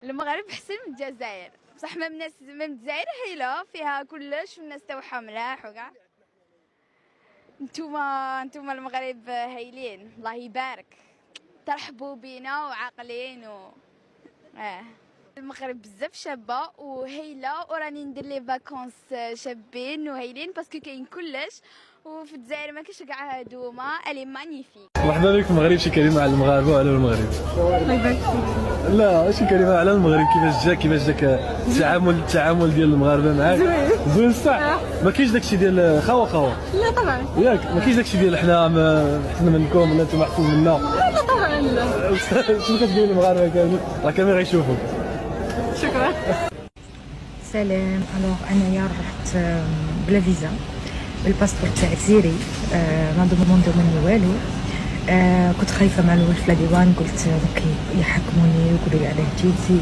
المغرب احسن من الجزائر بصح ما من الجزائر هايله فيها كلش والناس تاعها ملاح وكاع. نتوما المغرب هايلين الله يبارك ترحبوا بينا وعاقلين المغرب بزاف شابه وهايله وراني ندير لي فاكونس شابين وهايلين باسكو كاين كلش وفي الجزائر ما كاينش كاع هادوما الي مانيفيك. مرحبا بك في المغرب. شي كلمه على المغاربه وعلى المغرب؟ الله يبارك فيك. لا شي كلمه على المغرب. كيفاش جاك التعامل ديال المغاربه معاك؟ زوين بصح ما كاينش داكشي ديال خوا لا طبعا ياك ما كاينش داكشي ديال حنا احسن منكم ولا انتم احسن منا. لا طبعا لا. شنو كتقول للمغاربه كاملين راه كاملين غيشوفوك؟ شكرا. سلام. الوغ انايا رحت بلا فيزا بالباسبور تاعي جزيري ما دوموندو مني والو. كنت خايفه مع الاول في لا ديوان قلت يحكموني ويقولوا لي علاه جيتي